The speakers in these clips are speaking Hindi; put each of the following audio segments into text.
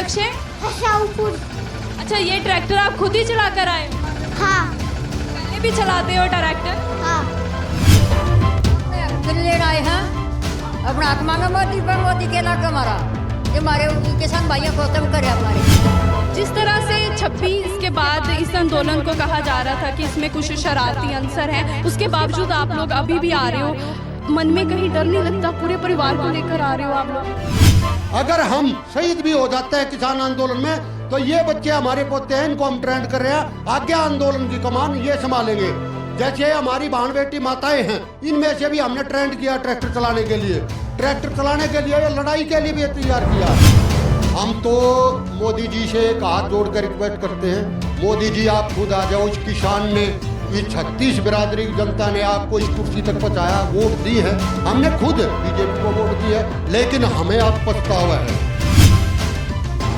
नक्शे? शाहपुर। अच्छा, ये ट्रैक्टर आप खुद ही चला कर आए हो? हाँ पहले भी चलाते हो ट्रैक्टर? हाँ। लेना आए हैं अपना हक मांगा मोदी पर, मोदी के लाख हमारा ये हमारे किसान भाइयों को खत्म करे हमारे। जिस तरह से 26 के बाद इस आंदोलन को कहा जा रहा था कि इसमें कुछ शरारती अंसर हैं, उसके बावजूद आप लोग अभी भी आ रहे हो, मन में कहीं डर नहीं लगता? पूरे परिवार को लेकर आ रहे हो आप लोग। अगर हम शहीद भी हो जाते हैं किसान आंदोलन में तो ये बच्चे हमारे पोते हैं, इनको हम ट्रेंड कर रहे हैं, आगे आंदोलन की कमान ये संभालेंगे। जैसे हमारी बहन बेटी माताएं हैं, इनमें से भी हमने ट्रेंड किया ट्रैक्टर चलाने के लिए, ट्रैक्टर चलाने के लिए या लड़ाई के लिए भी तैयार किया। हम तो मोदी जी से एक हाथ जोड़कर रिक्वेस्ट करते हैं, मोदी जी आप खुद आ जाओ। इस किसान ने, इस 36 बिरादरी की जनता ने आपको इस कुर्सी तक पहुंचाया, वोट दी है, हमने खुद बीजेपी को वोट दी है, लेकिन हमें आप पछतावा है।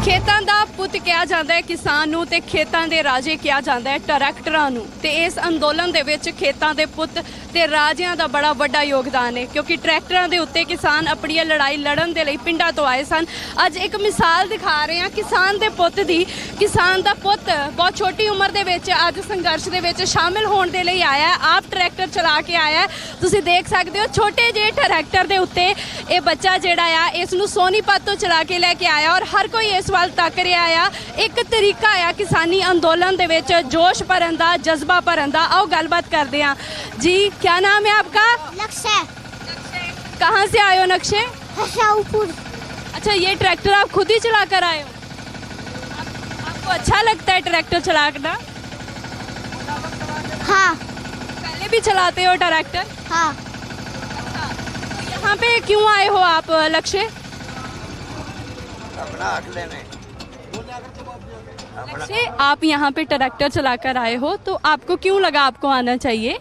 ਖੇਤਾਂ ਦਾ ਪੁੱਤ ਕਿਹਾ ਜਾਂਦਾ ਹੈ ਕਿਸਾਨ ਨੂੰ ਤੇ ਖੇਤਾਂ ਦੇ ਰਾਜੇ ਕਿਹਾ ਜਾਂਦਾ ਹੈ ਟਰੈਕਟਰਾਂ ਨੂੰ, ਤੇ ਇਸ ਅੰਦੋਲਨ ਦੇ ਵਿੱਚ ਖੇਤਾਂ ਦੇ ਪੁੱਤ ਤੇ ਰਾਜਿਆਂ ਦਾ ਬੜਾ ਵੱਡਾ ਯੋਗਦਾਨ ਹੈ, ਕਿਉਂਕਿ ਟਰੈਕਟਰਾਂ ਦੇ ਉੱਤੇ ਕਿਸਾਨ ਆਪਣੀ ਲੜਾਈ ਲੜਨ ਦੇ ਲਈ ਪਿੰਡਾਂ ਤੋਂ ਆਏ ਸਨ। ਅੱਜ ਇੱਕ ਮਿਸਾਲ ਦਿਖਾ ਰਹੇ ਹਾਂ ਕਿਸਾਨ ਦੇ ਪੁੱਤ ਦੀ। ਕਿਸਾਨ ਦਾ ਪੁੱਤ ਬਹੁਤ ਛੋਟੀ ਉਮਰ ਦੇ ਵਿੱਚ ਅੱਜ ਸੰਘਰਸ਼ ਦੇ ਵਿੱਚ ਸ਼ਾਮਿਲ ਹੋਣ ਦੇ ਲਈ ਆਇਆ ਹੈ, ਆਪ ਟਰੈਕਟਰ ਚਲਾ ਕੇ ਆਇਆ ਹੈ। ਤੁਸੀਂ ਦੇਖ ਸਕਦੇ ਹੋ ਛੋਟੇ ਜਿਹੇ ਟਰੈਕਟਰ ਦੇ ਉੱਤੇ ਇਹ ਬੱਚਾ ਜਿਹੜਾ ਆ ਇਸ ਨੂੰ ਸੋਨੀਪਤ ਤੋਂ ਚਲਾ ਕੇ ਲੈ ਕੇ ਆਇਆ, ਔਰ ਹਰ ਕੋਈ ਇਸ ਵੱਲ ਤੱਕ ਰਿਹਾ ਆ। ਇੱਕ ਤਰੀਕਾ ਆ ਕਿਸਾਨੀ ਅੰਦੋਲਨ ਦੇ ਵਿੱਚ ਜੋਸ਼ ਭਰਨ ਦਾ, ਜਜ਼ਬਾ ਭਰਨ ਦਾ। आओ गलबात करते हैं जी। क्या नाम है आपका? नक्शे। कहाँ से आए हो नक्शे? शाहपुर। अच्छा, ये ट्रैक्टर आप खुद ही चला कर आए हो? आपको अच्छा लगता है ट्रैक्टर चलाना? हाँ पहले भी चलाते हो ट्रैक्टर? हाँ। तो यहाँ पे क्यों आए हो आप लक्ष्य? अपना हक लेने। लक्ष्य, आप यहाँ पे ट्रैक्टर चलाकर आए हो, तो आपको क्यों लगा आपको आना चाहिए?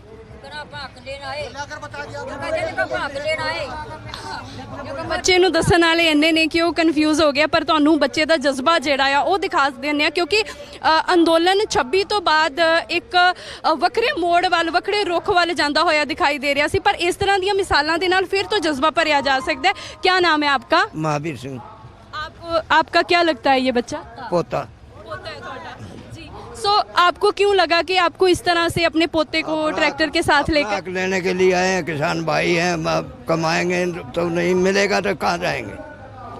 ਬੱਚੇ ਨੂੰ ਦੱਸਣ ਵਾਲੇ ਇੰਨੇ ਨੇ ਕਿ ਉਹ ਕਨਫਿਊਜ਼ ਹੋ ਗਿਆ, ਪਰ ਤੁਹਾਨੂੰ ਬੱਚੇ ਦਾ ਜਜ਼ਬਾ ਜਿਹੜਾ ਆ ਉਹ ਦਿਖਾ ਦਿੰਦੇ ਆ, ਕਿਉਂਕਿ ਅੰਦੋਲਨ 26 ਤੋਂ ਬਾਅਦ ਇੱਕ ਵੱਖਰੇ ਮੋੜ ਵੱਲ, ਵੱਖਰੇ ਰੁੱਖ ਵੱਲ ਜਾਂਦਾ ਹੋਇਆ ਦਿਖਾਈ ਦੇ ਰਿਹਾ ਸੀ, ਪਰ ਇਸ ਤਰ੍ਹਾਂ ਦੀਆਂ ਮਿਸਾਲਾਂ ਦੇ ਨਾਲ ਫਿਰ ਤੋਂ ਜਜ਼ਬਾ ਭਰਿਆ ਜਾ ਸਕਦਾ है। क्या नाम है आपका? महावीर सिंह। आपका क्या लगता है ये बच्चा? पोता। पोता है ਤੁਹਾਡਾ जी। सो आपको क्यों लगा कि आपको इस तरह से अपने पोते को ट्रैक्टर के साथ लेकर? हक लेने के लिए आए हैं, किसान भाई हैं, कमाएंगे तो नहीं मिलेगा तो कहाँ जाएंगे।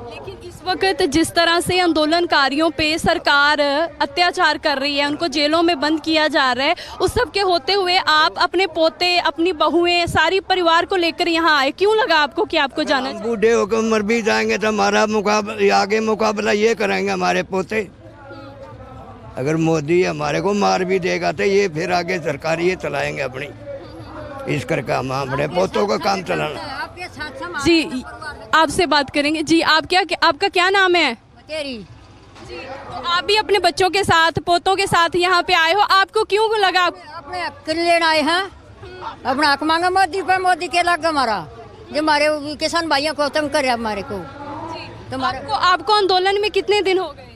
लेकिन इस वक्त जिस तरह से आंदोलनकारियों पे सरकार अत्याचार कर रही है, उनको जेलों में बंद किया जा रहा है, उस सब के होते हुए आप अपने पोते, अपनी बहुएं, सारी परिवार को लेकर यहाँ आए, क्यों लगा आपको कि आपको जाना चाहिए? बूढ़े होकर मर भी जाएंगे तो हमारा आगे मुकाबला ये करेंगे हमारे पोते। अगर मोदी हमारे को मार भी देगा तो ये फिर आगे सरकार ये चलाएंगे अपनी, इस करके हम अपने पोतों का काम चलाना। जी, आपसे बात करेंगे जी। आपका क्या नाम है? तेरी जी, तो आप भी अपने बच्चों के साथ, पोतों के साथ यहाँ पे आए हो, आपको क्यों लगा? अपने हक लेना आए हैं अपना हक मांगा मोदी पर, मोदी के लाख हमारा जो हमारे किसान भाइयों को खत्म करे हमारे को। आपको आंदोलन में कितने दिन हो गए?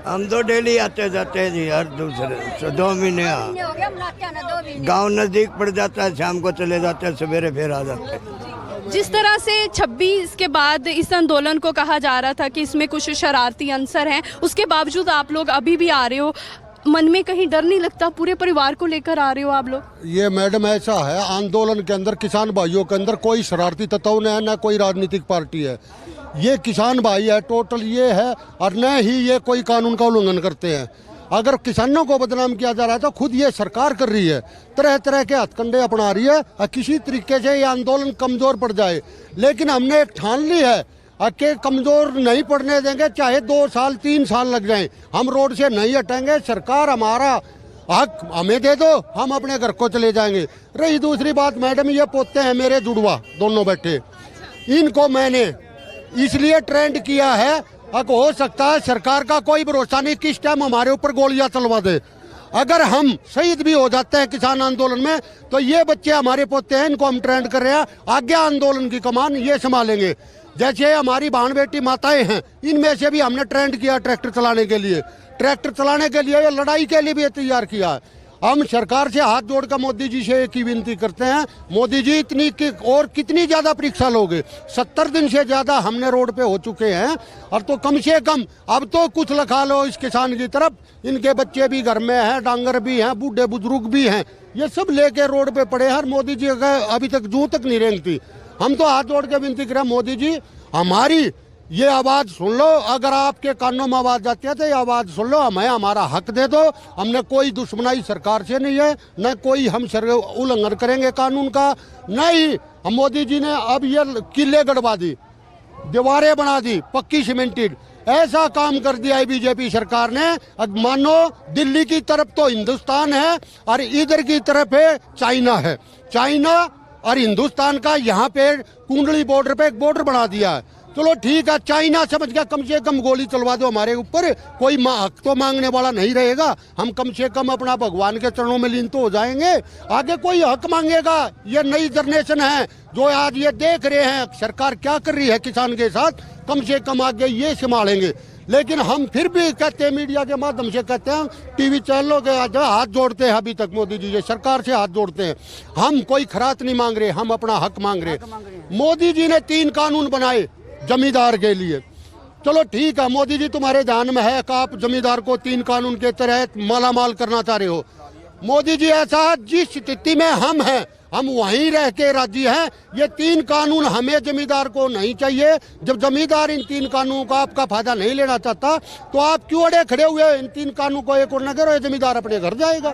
हम तो डेली आते जाते हैं जी, हर दूसरे 2 महीने। हो गया हम लाते हैं ना 2 महीने। गांव नजदीक पड़ जाता है, शाम को चले जाते हैं, सवेरे फिर आ जाते हैं। जिस तरह से 26 के बाद इस आंदोलन को कहा जा रहा था कि इसमें कुछ शरारती अंसर हैं, उसके बावजूद आप लोग अभी भी आ रहे हो, मन में कहीं डर नहीं लगता? पूरे परिवार को लेकर आ रहे हो आप लोग। ये मैडम ऐसा है, आंदोलन के अंदर किसान भाइयों के अंदर कोई शरारती तत्व नहीं है, न कोई राजनीतिक पार्टी है। ये किसान भाई है, टोटल ये है, और न ही ये कोई कानून का उल्लंघन करते हैं। अगर किसानों को बदनाम किया जा रहा है तो खुद ये सरकार कर रही है, तरह तरह के हथकंडे अपना रही है, और किसी तरीके से ये आंदोलन कमज़ोर पड़ जाए। लेकिन हमने एक ठान ली है कि कमज़ोर नहीं पड़ने देंगे, चाहे 2 साल 3 साल लग जाएं, हम रोड से नहीं हटेंगे। सरकार हमारा हक हमें दे दो, हम अपने घर को चले जाएंगे। रही दूसरी बात मैडम, ये पोते हैं मेरे जुड़वा दोनों बैठे, इनको मैंने इसलिए ट्रेंड किया है, अब हो सकता है सरकार का कोई भरोसा नहीं, किस टाइम हमारे ऊपर गोलियां चलवा दे। अगर हम शहीद भी हो जाते हैं किसान आंदोलन में तो ये बच्चे हमारे पोते हैं, इनको हम ट्रेंड कर रहे हैं, आगे आंदोलन की कमान ये संभालेंगे। जैसे हमारी बहन बेटी माताएं हैं, इनमें से भी हमने ट्रेंड किया ट्रैक्टर चलाने के लिए, ट्रैक्टर चलाने के लिए या लड़ाई के लिए भी तैयार किया है। हम सरकार से हाथ जोड़कर मोदी जी से एक ही विनती करते हैं, मोदी जी और कितनी ज़्यादा परीक्षा लोगे? 70 दिन से ज़्यादा हमने रोड पे हो चुके हैं, और तो कम से कम अब तो कुछ लखा लो इस किसान की तरफ। इनके बच्चे भी घर में हैं, डांगर भी हैं, बूढ़े बुजुर्ग भी हैं, ये सब लेके रोड पे पड़े हैं। मोदी जी का अभी तक जूं तक नहीं रेंगती। हम तो हाथ जोड़ के विनती करें, मोदी जी हमारी ये आवाज़ सुन लो। अगर आपके कानों में आवाज़ जाती है तो ये आवाज़ सुन लो, हमें हमारा हक दे दो। हमने कोई दुश्मनाई सरकार से नहीं है, न कोई हम उल्लंघन करेंगे कानून का। नहीं, हम मोदी जी ने अब ये किले गड़वा दी, दीवारें बना दी पक्की सीमेंटेड, ऐसा काम कर दिया है बीजेपी सरकार ने। अब मानो दिल्ली की तरफ तो हिंदुस्तान है और इधर की तरफ है चाइना है। चाइना और हिंदुस्तान का यहाँ पे कुंडली बॉर्डर पे एक बॉर्डर बना दिया है। चलो ठीक है, चाइना समझ गया, कम से कम गोली चलवा दो हमारे ऊपर, कोई हक तो मांगने वाला नहीं रहेगा। हम कम से कम अपना भगवान के चरणों में लीन तो हो जाएंगे। आगे कोई हक मांगेगा? ये नई जनरेशन है जो आज ये देख रहे हैं सरकार क्या कर रही है किसान के साथ, कम से कम आगे ये संभालेंगे। लेकिन हम फिर भी कहते हैं, मीडिया के माध्यम से कहते हैं, टीवी चैनलों के हाथ जोड़ते हैं अभी तक मोदी जी ये सरकार से हाथ जोड़ते हैं। हम कोई खरात नहीं मांग रहे, हम अपना हक मांग रहे। मोदी जी ने 3 कानून बनाए जमींदार के लिए। चलो ठीक है, मोदी जी तुम्हारे ध्यान में है कि आप जमींदार को 3 कानून के तहत मालामाल करना चाह रहे हो। मोदी जी ऐसा जिस स्थिति में हम हैं, हम वहीं रह के राजी हैं। ये 3 कानून हमें जमींदार को नहीं चाहिए। जब जमींदार इन 3 कानूनों का आपका फायदा नहीं लेना चाहता तो आप क्यों अड़े खड़े हुए? इन 3 कानून को एक और न करो, जमींदार अपने घर जाएगा।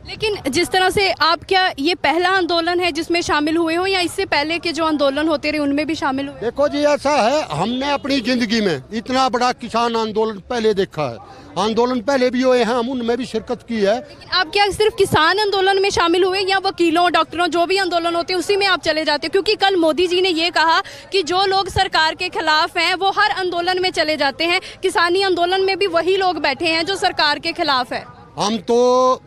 लेकिन जिस तरह से आप, क्या ये पहला आंदोलन है जिसमें शामिल हुए हो, या इससे पहले के जो आंदोलन होते रहे उनमें भी शामिल हुए? देखो जी, ऐसा है, हमने अपनी जिंदगी में इतना बड़ा किसान आंदोलन पहले देखा है। आंदोलन पहले भी हुए हैं, हम उनमें भी शिरकत की है। लेकिन आप क्या सिर्फ किसान आंदोलन में शामिल हुए, या वकीलों, डॉक्टरों, जो भी आंदोलन होते हैं उसी में आप चले जाते हो? क्योंकि कल मोदी जी ने ये कहा कि जो लोग सरकार के खिलाफ हैं वो हर आंदोलन में चले जाते हैं। किसानी आंदोलन में भी वही लोग बैठे हैं जो सरकार के खिलाफ है। हम तो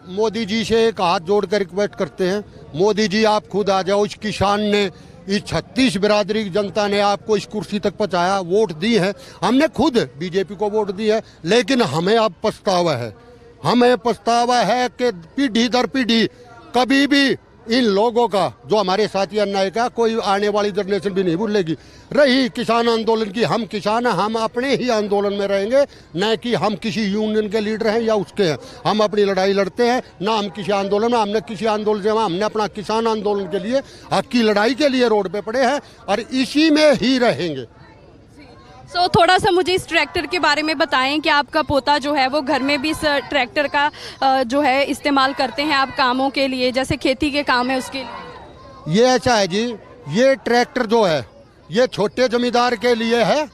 मोदी जी से एक हाथ जोड़कर रिक्वेस्ट करते हैं, मोदी जी आप खुद आ जाओ। इस किसान ने, इस 36 बिरादरी की जनता ने आपको इस कुर्सी तक पहुंचाया, वोट दी है, हमने खुद बीजेपी को वोट दी है। लेकिन हमें अब पछतावा है, हमें पछतावा है कि पीढ़ी दर पीढ़ी कभी भी इन लोगों का, जो हमारे साथी अन्याय का, कोई आने वाली जनरेशन भी नहीं भूलेगी। रही किसान आंदोलन की, हम किसान हैं, हम अपने ही आंदोलन में रहेंगे, न कि हम किसी यूनियन के लीडर हैं या उसके हैं। हम अपनी लड़ाई लड़ते हैं, ना हम किसी आंदोलन में, हमने किसी आंदोलन से, हमने अपना किसान आंदोलन के लिए, हक की लड़ाई के लिए रोड पे पड़े हैं और इसी में ही रहेंगे। सो थोड़ा सा मुझे इस ट्रैक्टर के बारे में बताएं कि आपका पोता जो है वो घर में भी इस ट्रैक्टर का जो है इस्तेमाल करते हैं आप कामों के लिए, जैसे खेती के काम है उसके लिए? ये ऐसा है जी, ये ट्रैक्टर जो है ये छोटे जमींदार के लिए है,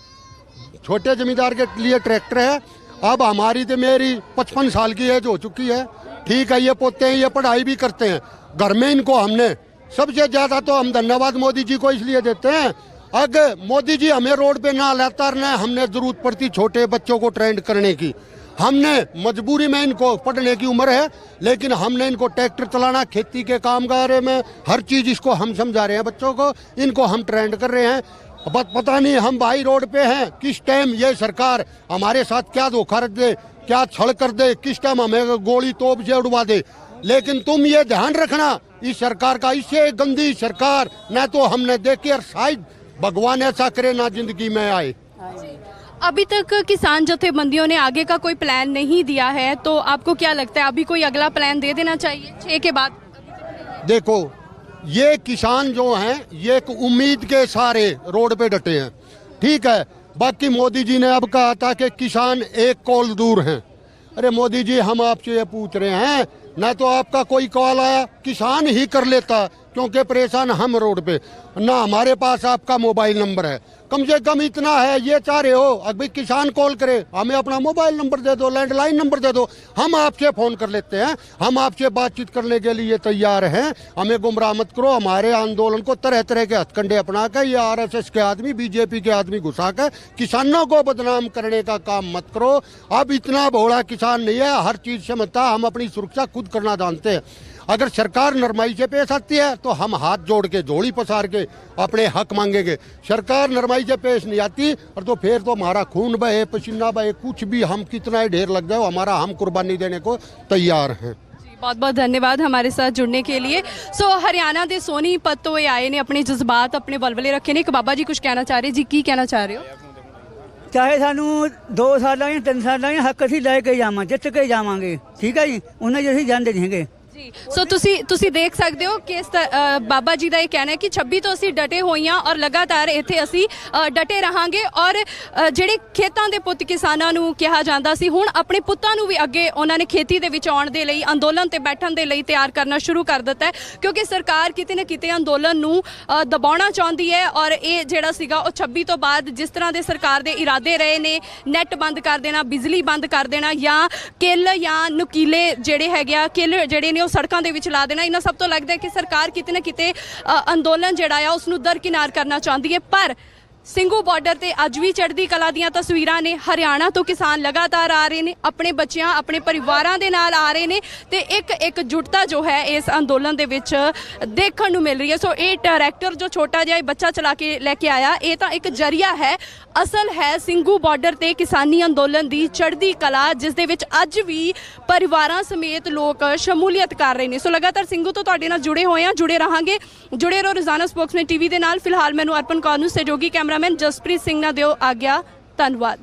छोटे जमींदार के लिए ट्रैक्टर है। अब हमारी तो मेरी 55 साल की एज हो चुकी है, ठीक है, ये पोते हैं, ये पढ़ाई भी करते हैं घर में। इनको हमने सबसे ज़्यादा तो हम धन्यवाद मोदी जी को इसलिए देते हैं, अगर मोदी जी हमें रोड पे ना लाता, न हमने जरूरत पड़ती छोटे बच्चों को ट्रेंड करने की। हमने मजबूरी में, इनको पढ़ने की उम्र है, लेकिन हमने इनको ट्रैक्टर चलाना, खेती के काम बारे में हर चीज़ इसको हम समझा रहे हैं बच्चों को, इनको हम ट्रेंड कर रहे हैं। पता नहीं हम भाई रोड पे हैं, किस टाइम ये सरकार हमारे साथ क्या धोखा रख दे, क्या छल कर दे, किस टाइम हमें गोली तोप से उड़वा दे। लेकिन तुम ये ध्यान रखना, इस सरकार का, इससे गंदी सरकार न तो हमने देखी और शायद भगवान ऐसा करे ना जिंदगी में आए। अभी तक किसान जथेबंदियों ने आगे का कोई प्लान नहीं दिया है, तो आपको क्या लगता है अभी कोई अगला प्लान दे देना चाहिए 6 के बाद? देखो, ये किसान जो हैं ये एक उम्मीद के सारे रोड पे डटे हैं, ठीक है। बाकी मोदी जी ने अब कहा था कि किसान एक कॉल दूर हैं। अरे मोदी जी, हम आपसे ये पूछ रहे हैं, न तो आपका कोई कॉल आया, किसान ही कर लेता, क्योंकि परेशान हम रोड पे, ना हमारे पास आपका मोबाइल नंबर है। कम से कम इतना है, ये चाह रहे हो अभी किसान कॉल करे, हमें अपना मोबाइल नंबर दे दो, लैंडलाइन नंबर दे दो, हम आपसे फ़ोन कर लेते हैं, हम आपसे बातचीत करने के लिए तैयार हैं। हमें गुमराह मत करो, हमारे आंदोलन को तरह तरह के हथकंडे अपना कर, ये RSS के आदमी, बीजेपी के आदमी घुसा कर किसानों को बदनाम करने का काम मत करो। अब इतना भोला किसान नहीं है, हर चीज़ से मत, हम अपनी सुरक्षा खुद करना जानते हैं। अगर सरकार नरमाई से पेश आती है तो हम हाथ जोड़ के, झोली पसार के अपने हक मांगेंगे। सरकार नरमाई सच्चाई जब पेश नहीं आती और तो फिर तो हमारा खून बहे, पसीना बहे, कुछ भी, हम कितना ही ढेर लग जाए हमारा, हम कुर्बानी देने को तैयार हैं। बहुत बहुत धन्यवाद हमारे साथ जुड़ने के लिए। सो हरियाणा के सोनीपत तो ये आए ने, अपने जज्बात अपने बलबले रखे ने। एक बाबा जी कुछ कहना चाह रहे जी, की कहना चाह रहे हो? ਚਾਹੇ ਸਾਨੂੰ 2 ਸਾਲਾਂ ਜਾਂ 3 ਸਾਲਾਂ ਜਾਂ ਹੱਕ ਅਸੀਂ ਲੈ ਕੇ ਜਾਵਾਂ, ਜਿੱਤ ਕੇ ਜਾਵਾਂਗੇ, ਠੀਕ ਹੈ ਜੀ, ਉਹਨਾਂ ਜੇ ਅਸੀਂ ਜਾਂਦੇ ਨਹੀਂ ਹੈਗੇ। ਜੀ ਸੋ ਤੁਸੀਂ ਦੇਖ ਸਕਦੇ ਹੋ ਕਿ ਬਾਬਾ ਜੀ ਦਾ ਇਹ ਕਹਿਣਾ ਹੈ ਕਿ 26 ਤੋਂ ਅਸੀਂ ਡਟੇ ਹੋਈਆਂ ਔਰ ਲਗਾਤਾਰ ਇੱਥੇ ਅਸੀਂ ਡਟੇ ਰਹਾਂਗੇ। ਔਰ ਜਿਹੜੇ ਖੇਤਾਂ ਦੇ ਪੁੱਤ ਕਿਸਾਨਾਂ ਨੂੰ ਕਿਹਾ ਜਾਂਦਾ ਸੀ, ਹੁਣ ਆਪਣੇ ਪੁੱਤਾਂ ਨੂੰ ਵੀ ਅੱਗੇ ਉਹਨਾਂ ਨੇ ਖੇਤੀ ਦੇ ਵਿੱਚ ਆਉਣ ਦੇ ਲਈ, ਅੰਦੋਲਨ ਤੇ ਬੈਠਣ ਦੇ ਲਈ ਤਿਆਰ ਕਰਨਾ ਸ਼ੁਰੂ ਕਰ ਦਿੱਤਾ ਹੈ, ਕਿਉਂਕਿ ਸਰਕਾਰ ਕਿਤੇ ਨਾ ਕਿਤੇ ਅੰਦੋਲਨ ਨੂੰ ਦਬਾਉਣਾ ਚਾਹੁੰਦੀ ਹੈ। ਔਰ ਇਹ ਜਿਹੜਾ ਸੀਗਾ ਉਹ 26 ਤੋਂ ਬਾਅਦ ਜਿਸ ਤਰ੍ਹਾਂ ਦੇ ਸਰਕਾਰ ਦੇ ਇਰਾਦੇ ਰਹੇ ਨੇ, ਨੈੱਟ ਬੰਦ ਕਰ ਦੇਣਾ, ਬਿਜਲੀ ਬੰਦ ਕਰ ਦੇਣਾ, ਜਾਂ ਕਿੱਲ ਜਾਂ ਨੁਕੀਲੇ ਜਿਹੜੇ ਹੈਗੇ ਆ, ਕਿੱਲ ਜਿਹੜੇ ਨੇ ਸੜਕਾਂ ਦੇ ਵਿੱਚ ਲਾ ਦੇਣਾ, ਇਹਨਾਂ ਸਭ ਤੋਂ ਲੱਗਦਾ ਹੈ ਕਿ ਸਰਕਾਰ ਕਿਤੇ ਨਾ ਕਿਤੇ ਅੰਦੋਲਨ ਜਿਹੜਾ ਆ ਉਸ ਨੂੰ ਦਰਕਿਨਾਰ ਕਰਨਾ ਚਾਹੁੰਦੀ ਹੈ। ਪਰ ਸਿੰਘੂ ਬਾਰਡਰ ਤੇ ਅੱਜ ਵੀ ਚੜ੍ਹਦੀ ਕਲਾ ਦੀਆਂ ਤਸਵੀਰਾਂ ਨੇ। ਹਰਿਆਣਾ ਤੋਂ ਕਿਸਾਨ ਲਗਾਤਾਰ ਆ ਰਹੇ ਨੇ, ਆਪਣੇ ਬੱਚਿਆਂ ਆਪਣੇ ਪਰਿਵਾਰਾਂ ਦੇ ਨਾਲ ਆ ਰਹੇ ਨੇ ਤੇ ਇੱਕ ਜੁਟਤਾ ਜੋ ਹੈ ਇਸ ਅੰਦੋਲਨ ਦੇ ਵਿੱਚ ਦੇਖਣ ਨੂੰ ਮਿਲ ਰਹੀ ਹੈ। ਸੋ ਇਹ ਟਰੈਕਟਰ ਜੋ ਛੋਟਾ ਜਿਹਾ ਬੱਚਾ ਚਲਾ ਕੇ ਲੈ ਕੇ ਆਇਆ, ਇਹ ਤਾਂ ਇੱਕ ਜ਼ਰੀਆ ਹੈ, ਅਸਲ ਹੈ ਸਿੰਘੂ ਬਾਰਡਰ ਤੇ ਕਿਸਾਨੀ ਅੰਦੋਲਨ ਦੀ ਚੜ੍ਹਦੀ ਕਲਾ, ਜਿਸ ਦੇ ਵਿੱਚ ਅੱਜ ਵੀ ਪਰਿਵਾਰਾਂ ਸਮੇਤ ਲੋਕ ਸ਼ਮੂਲੀਅਤ ਕਰ ਰਹੇ ਨੇ। ਸੋ ਲਗਾਤਾਰ ਸਿੰਘੂ ਤੋਂ ਤੁਹਾਡੇ ਨਾਲ ਜੁੜੇ ਹੋਏ ਹਾਂ, ਜੁੜੇ ਰਹਾਂਗੇ, ਜੁੜੇ ਰਹੋ ਰੋਜ਼ਾਨਾ ਸਪੋਕਸਮੈਨ ਟੀਵੀ ਦੇ ਨਾਲ। ਫਿਲਹਾਲ ਮੈਨੂੰ ਅਰਪਣ ਕੌਰ ਨੂੰ ਸਹਿਯੋਗੀ ਕੈਮਰਾਮੈਨ ਜਸਪ੍ਰੀਤ ਸਿੰਘ ਨਾਲ ਦਿਓ ਆਗਿਆ। ਧੰਨਵਾਦ।